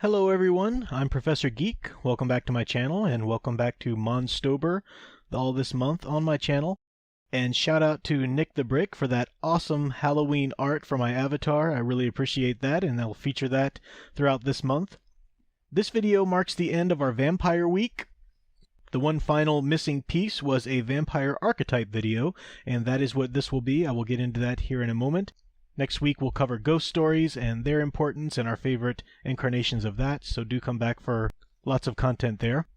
Hello everyone, I'm Professor Geek. Welcome back to my channel, and welcome back to Monstober all this month on my channel. And shout out to Nick the Brick for that awesome Halloween art for my avatar. I really appreciate that, and I'll feature that throughout this month. This video marks the end of our Vampire Week. The one final missing piece was a Vampire Archetype video, and that is what this will be. I will get into that here in a moment. Next week we'll cover ghost stories and their importance and our favorite incarnations of that, so do come back for lots of content there.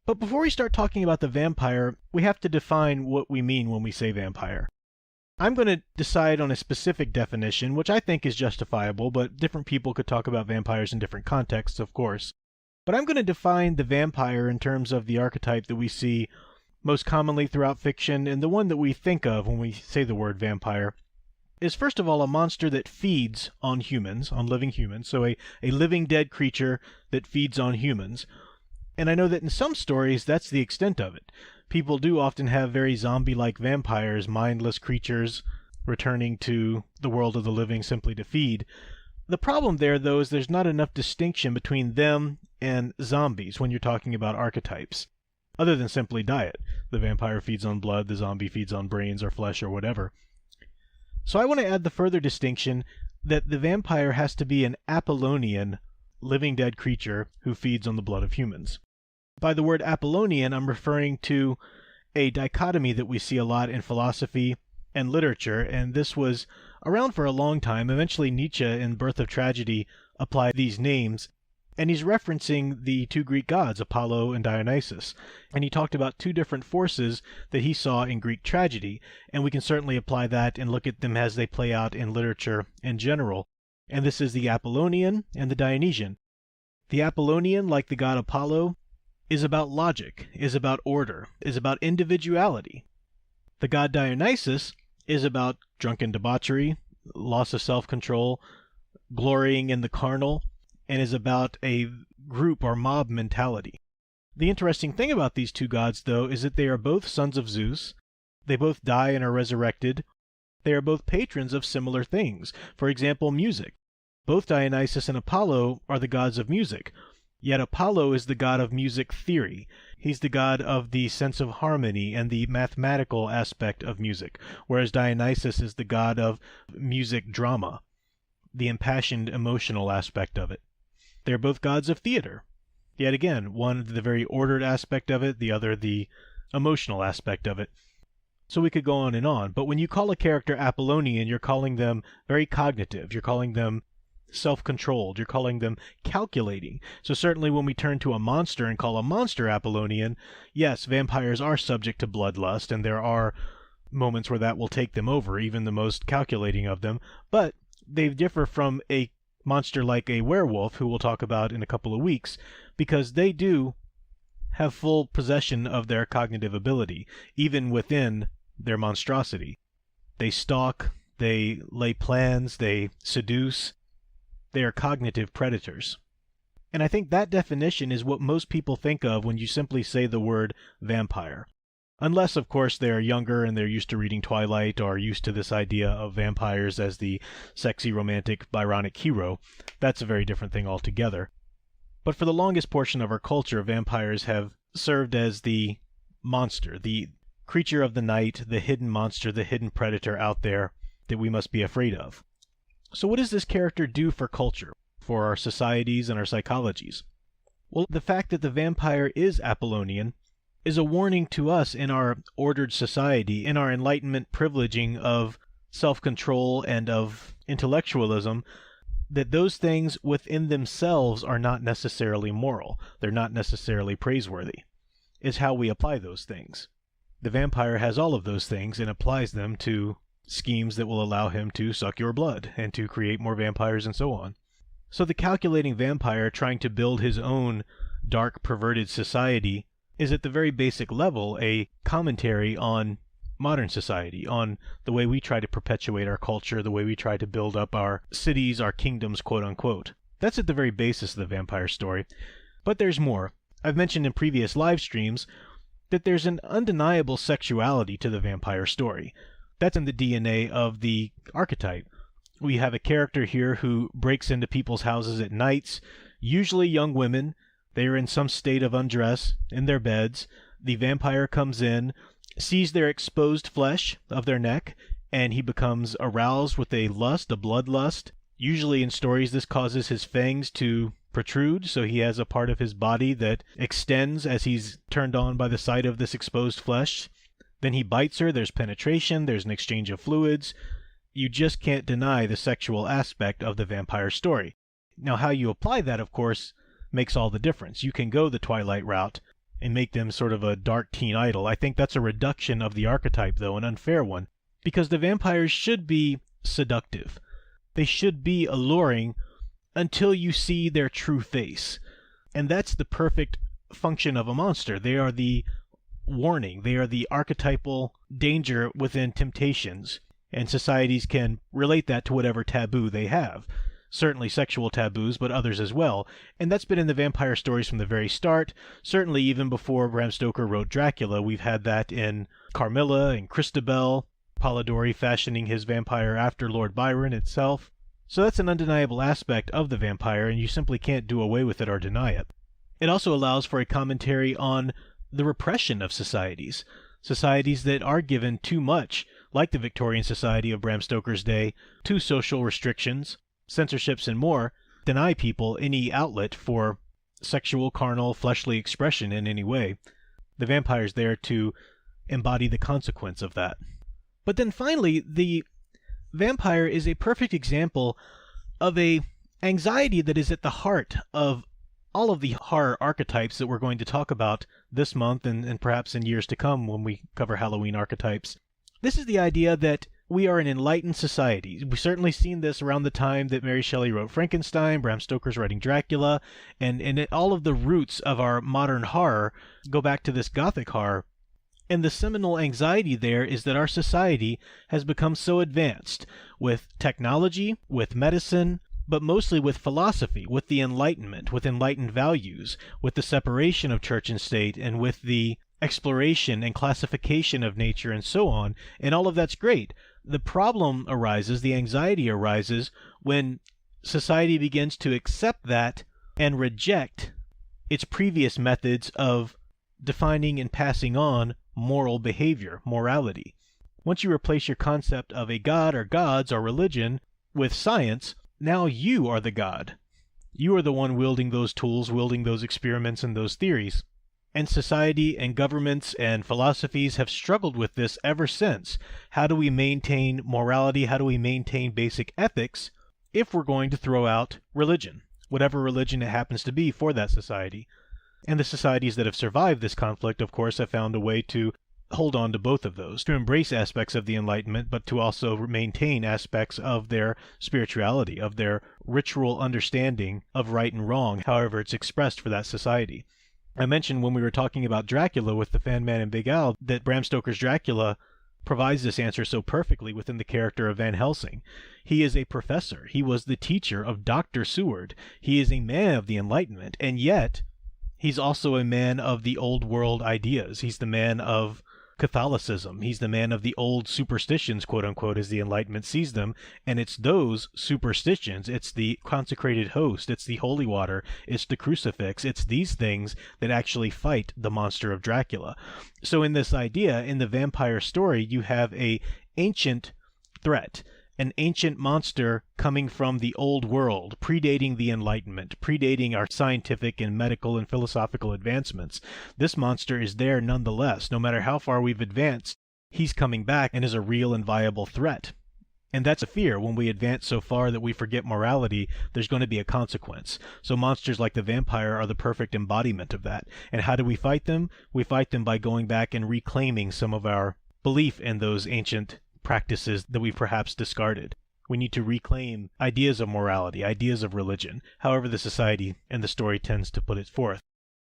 But before we start talking about the vampire, we have to define what we mean when we say vampire. I'm going to decide on a specific definition, which I think is justifiable, but different people could talk about vampires in different contexts, of course. But I'm going to define the vampire in terms of the archetype that we see most commonly throughout fiction, and the one that we think of when we say the word vampire is first of all a monster that feeds on humans, on living humans, so a living dead creature that feeds on humans. And I know that in some stories that's the extent of it. People do often have very zombie-like vampires, mindless creatures returning to the world of the living simply to feed. The problem there, though, is there's not enough distinction between them and zombies when you're talking about archetypes, other than simply diet. The vampire feeds on blood, the zombie feeds on brains or flesh or whatever. So I want to add the further distinction that the vampire has to be an Apollonian, living dead creature who feeds on the blood of humans. By the word Apollonian, I'm referring to a dichotomy that we see a lot in philosophy and literature, and this was around for a long time. Eventually Nietzsche in Birth of Tragedy applied these names, and he's referencing the two Greek gods, Apollo and Dionysus. And he talked about two different forces that he saw in Greek tragedy, and we can certainly apply that and look at them as they play out in literature in general. And this is the Apollonian and the Dionysian. The Apollonian, like the god Apollo, is about logic, is about order, is about individuality. The god Dionysus is about drunken debauchery, loss of self-control, glorying in the carnal, and is about a group or mob mentality. The interesting thing about these two gods, though, is that they are both sons of Zeus. They both die and are resurrected. They are both patrons of similar things. For example, music. Both Dionysus and Apollo are the gods of music, yet Apollo is the god of music theory. He's the god of the sense of harmony and the mathematical aspect of music, whereas Dionysus is the god of music drama, the impassioned emotional aspect of it. They're both gods of theater. Yet again, one the very ordered aspect of it, the other the emotional aspect of it. So we could go on, but when you call a character Apollonian, you're calling them very cognitive, you're calling them self-controlled, you're calling them calculating. So certainly when we turn to a monster and call a monster Apollonian, yes, vampires are subject to bloodlust, and there are moments where that will take them over, even the most calculating of them, but they differ from a monster like a werewolf, who we'll talk about in a couple of weeks, because they do have full possession of their cognitive ability, even within their monstrosity. They stalk, they lay plans, they seduce. They are cognitive predators. And I think that definition is what most people think of when you simply say the word vampire. Unless, of course, they're younger and they're used to reading Twilight or used to this idea of vampires as the sexy, romantic, Byronic hero. That's a very different thing altogether. But for the longest portion of our culture, vampires have served as the monster, the creature of the night, the hidden monster, the hidden predator out there that we must be afraid of. So what does this character do for culture, for our societies and our psychologies? Well, the fact that the vampire is Apollonian is a warning to us in our ordered society, in our Enlightenment privileging of self-control and of intellectualism, that those things within themselves are not necessarily moral. They're not necessarily praiseworthy. It's how we apply those things. The vampire has all of those things and applies them to schemes that will allow him to suck your blood and to create more vampires and so on. So the calculating vampire trying to build his own dark, perverted society is at the very basic level a commentary on modern society, on the way we try to perpetuate our culture, the way we try to build up our cities, our kingdoms, quote-unquote. That's at the very basis of the vampire story. But there's more. I've mentioned in previous live streams that there's an undeniable sexuality to the vampire story. That's in the DNA of the archetype. We have a character here who breaks into people's houses at nights, usually young women. They are in some state of undress in their beds. The vampire comes in, sees their exposed flesh of their neck, and he becomes aroused with a lust, a bloodlust. Usually in stories, this causes his fangs to protrude, so he has a part of his body that extends as he's turned on by the sight of this exposed flesh. Then he bites her, there's penetration, there's an exchange of fluids. You just can't deny the sexual aspect of the vampire story. Now, how you apply that, of course, makes all the difference. You can go the Twilight route and make them sort of a dark teen idol. I think that's a reduction of the archetype, though, an unfair one, because the vampires should be seductive. They should be alluring until you see their true face. And that's the perfect function of a monster. They are the warning. They are the archetypal danger within temptations. And societies can relate that to whatever taboo they have. Certainly sexual taboos, but others as well. And that's been in the vampire stories from the very start. Certainly even before Bram Stoker wrote Dracula, we've had that in Carmilla and Christabel, Polidori fashioning his vampire after Lord Byron itself. So that's an undeniable aspect of the vampire, and you simply can't do away with it or deny it. It also allows for a commentary on the repression of societies. Societies that are given too much, like the Victorian society of Bram Stoker's day, to social restrictions, censorships, and more, deny people any outlet for sexual, carnal, fleshly expression in any way. The vampire's there to embody the consequence of that. But then finally, the vampire is a perfect example of a anxiety that is at the heart of all of the horror archetypes that we're going to talk about this month and perhaps in years to come when we cover Halloween archetypes. This is the idea that we are an enlightened society. We've certainly seen this around the time that Mary Shelley wrote Frankenstein, Bram Stoker's writing Dracula, and all of the roots of our modern horror go back to this Gothic horror. And the seminal anxiety there is that our society has become so advanced with technology, with medicine, but mostly with philosophy, with the Enlightenment, with enlightened values, with the separation of church and state, and with the exploration and classification of nature and so on, and all of that's great. The problem arises, the anxiety arises, when society begins to accept that and reject its previous methods of defining and passing on moral behavior, morality. Once you replace your concept of a god or gods or religion with science, now you are the god. You are the one wielding those tools, wielding those experiments and those theories. And society and governments and philosophies have struggled with this ever since. How do we maintain morality? How do we maintain basic ethics if we're going to throw out religion, whatever religion it happens to be for that society? And the societies that have survived this conflict, of course, have found a way to hold on to both of those, to embrace aspects of the Enlightenment, but to also maintain aspects of their spirituality, of their ritual understanding of right and wrong, however it's expressed for that society. I mentioned when we were talking about Dracula with the Fan Man and Big Al that Bram Stoker's Dracula provides this answer so perfectly within the character of Van Helsing. He is a professor. He was the teacher of Dr. Seward. He is a man of the Enlightenment, and yet he's also a man of the old world ideas. He's the man of Catholicism. He's the man of the old superstitions, quote unquote, as the Enlightenment sees them. And it's those superstitions, it's the consecrated host, it's the holy water, it's the crucifix, it's these things that actually fight the monster of Dracula. So in this idea, in the vampire story, you have a ancient threat, an ancient monster coming from the old world, predating the Enlightenment, predating our scientific and medical and philosophical advancements. This monster is there nonetheless. No matter how far we've advanced, he's coming back and is a real and viable threat. And that's a fear. When we advance so far that we forget morality, there's going to be a consequence. So monsters like the vampire are the perfect embodiment of that. And how do we fight them? We fight them by going back and reclaiming some of our belief in those ancient practices that we've perhaps discarded. We need to reclaim ideas of morality, ideas of religion, however the society and the story tends to put it forth.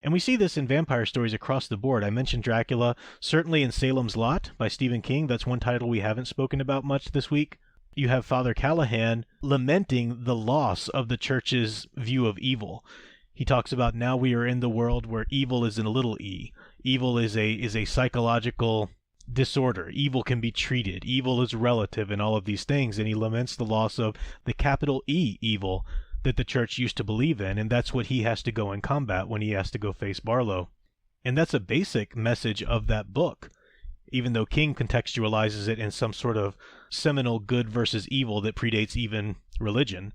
And we see this in vampire stories across the board. I mentioned Dracula, certainly in Salem's Lot by Stephen King. That's one title we haven't spoken about much this week. You have Father Callahan lamenting the loss of the church's view of evil. He talks about now we are in the world where evil is in a little e. Evil is a psychological disorder. Evil can be treated. Evil is relative and all of these things. And he laments the loss of the capital E evil that the church used to believe in, and that's what he has to go and combat when he has to go face Barlow. And that's a basic message of that book, even though King contextualizes it in some sort of seminal good versus evil that predates even religion.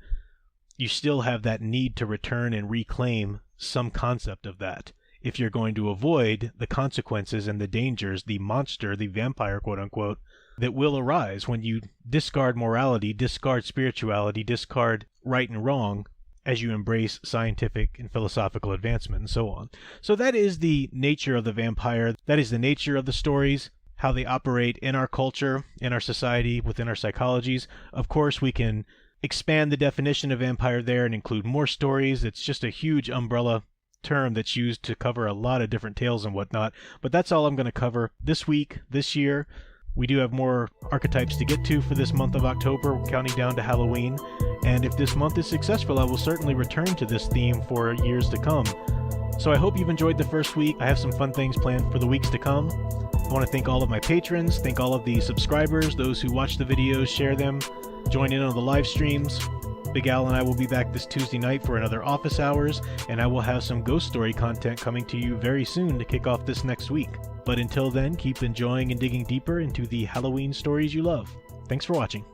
You still have that need to return and reclaim some concept of that if you're going to avoid the consequences and the dangers, the monster, the vampire, quote unquote, that will arise when you discard morality, discard spirituality, discard right and wrong as you embrace scientific and philosophical advancement and so on. So that is the nature of the vampire. That is the nature of the stories, how they operate in our culture, in our society, within our psychologies. Of course, we can expand the definition of vampire there and include more stories. It's just a huge umbrella term that's used to cover a lot of different tales and whatnot. But that's all I'm going to cover this week, this year. We do have more archetypes to get to for this month of October, counting down to Halloween. And if this month is successful, I will certainly return to this theme for years to come. So I hope you've enjoyed the first week. I have some fun things planned for the weeks to come. I want to thank all of my patrons, thank all of the subscribers, those who watch the videos, share them, join in on the live streams. Big Al and I will be back this Tuesday night for another office hours, and I will have some ghost story content coming to you very soon to kick off this next week. But until then, keep enjoying and digging deeper into the Halloween stories you love. Thanks for watching.